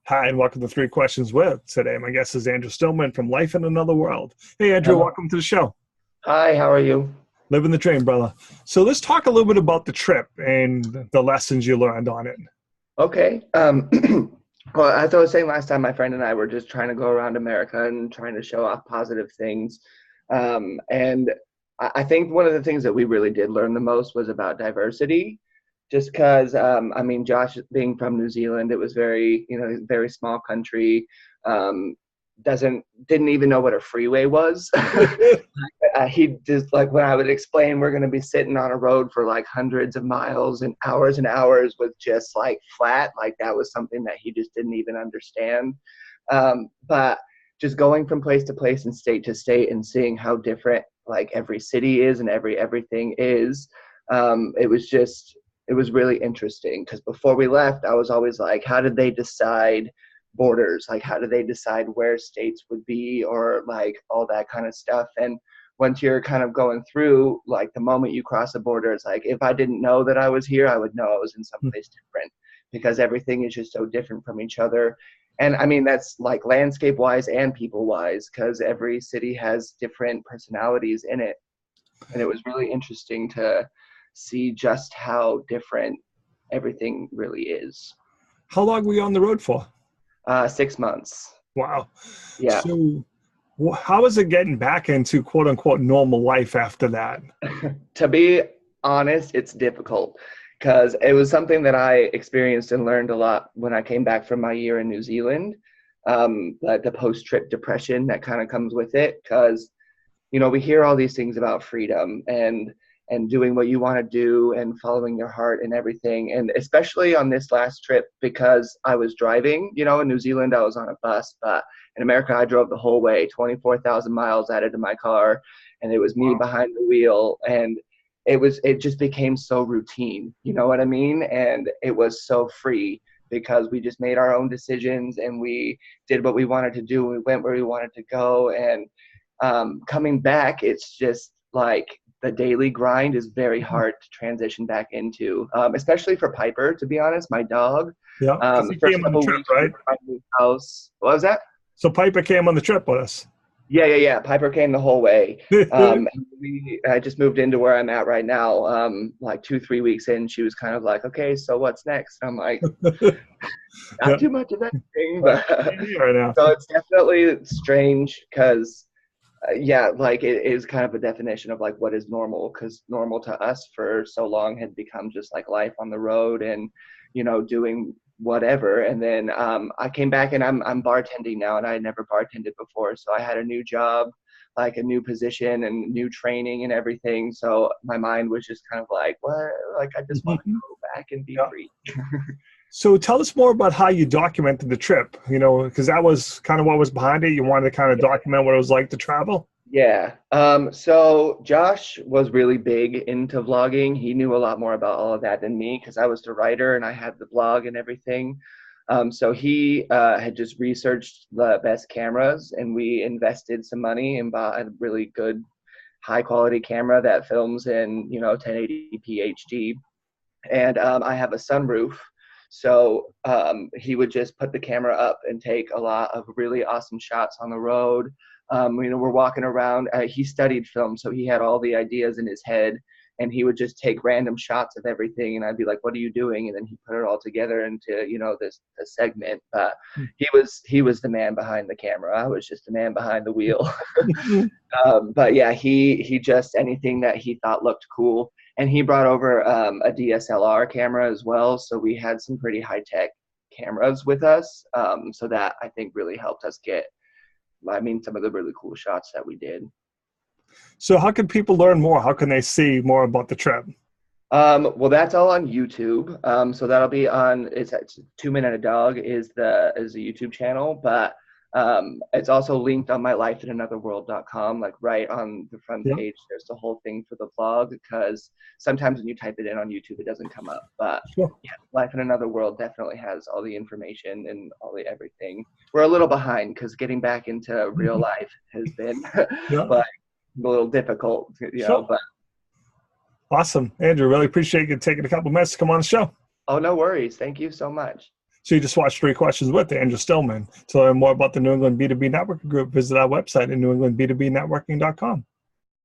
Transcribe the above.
Hi, and welcome to Three Questions with. Today, my guest is Andrew Stillman from Life in Another World. Hey, Andrew, Hello. welcome to the show. Hi, how are you? Living the dream, brother. So let's talk a little bit about the trip and the lessons you learned on it. Okay. Well, as I was saying last time, my friend and I were just trying to go around America and trying to show off positive things. And I think one of the things that we really did learn the most was about diversity. Just because, Josh being from New Zealand, it was very small country. Um, didn't even know what a freeway was. He just like when I would explain we're going to be sitting on a road for like hundreds of miles and hours with just like flat, like that was something that he just didn't even understand. But just going from place to place and state to state and seeing how different like every city is and everything is, it was really interesting because before we left, I was always like, how did they decide borders? Like, how do they decide where states would be or like all that kind of stuff? And once you're kind of going through, like the moment you cross a border, it's like, if I didn't know that I was here, I would know I was in someplace different because everything is just so different from each other. And I mean, that's like landscape wise and people wise, because every city has different personalities in it. And it was really interesting to see just how different everything really is. How long were you on the road for? 6 months. Wow. Yeah. So how is it getting back into quote unquote normal life after that? To be honest, it's difficult because it was something that I experienced and learned a lot when I came back from my year in New Zealand. Like the post-trip depression that kind of comes with it, because we hear all these things about freedom and doing what you want to do and following your heart and everything. And especially on this last trip, because I was driving, in New Zealand, I was on a bus, but in America, I drove the whole way, 24,000 miles added to my car. And it was me behind the wheel. And it just became so routine, you know what I mean? And it was so free because we just made our own decisions and we did what we wanted to do. We went where we wanted to go. And coming back, it's just like the daily grind is very hard to transition back into, especially for Piper, to be honest, my dog. Yeah, because The he first came on the couple trip, weeks we right? were at my new house. What was that? So Piper came on the trip with us. Yeah. Piper came the whole way. And I just moved into where I'm at right now. Like 2-3 weeks in, she was kind of like, okay, so what's next? I'm like, Yeah. not too much of anything, Right. but Right now. so it's definitely strange because like it is kind of a definition of like what is normal, because normal to us for so long had become just like life on the road and doing whatever. And then I came back and I'm bartending now, and I had never bartended before, so I had a new job, like a new position and new training and everything. So my mind was just kind of like, what? Like I just want to go back and be Yeah. free. So tell us more about how you documented the trip, because that was kind of what was behind it. You wanted to kind of document what it was like to travel. Yeah. So Josh was really big into vlogging. He knew a lot more about all of that than me because I was the writer and I had the blog and everything. So he had just researched the best cameras, and we invested some money and bought a really good high quality camera that films in 1080p HD. And I have a sunroof. So he would just put the camera up and take a lot of really awesome shots on the road. We're walking around. He studied film, so he had all the ideas in his head, and he would just take random shots of everything. And I'd be like, "What are you doing?" And then he put it all together into this segment. But he was the man behind the camera. I was just the man behind the wheel. But yeah, he just anything that he thought looked cool. And he brought over a DSLR camera as well. So we had some pretty high tech cameras with us. So that I think really helped us get, some of the really cool shots that we did. So how can people learn more? How can they see more about the trip? Well, that's all on YouTube. So that'll be on, it's 2 Minute a Dog is the YouTube channel, but it's also linked on my lifeinanotherworld.com, like right on the front Yeah. page. There's the whole thing for the vlog, because sometimes when you type it in on YouTube, it doesn't come up. But Sure. yeah, Life in Another World definitely has all the information and all the everything. We're a little behind because getting back into real life has been Yeah. like a little difficult, Sure. but Awesome. Andrew, really appreciate you taking a couple minutes to come on the show. oh, no worries. Thank you so much. So you just watched 3 Questions with Andrew Stillman. To learn more about the New England B2B Networking Group, visit our website at newenglandb2bnetworking.com.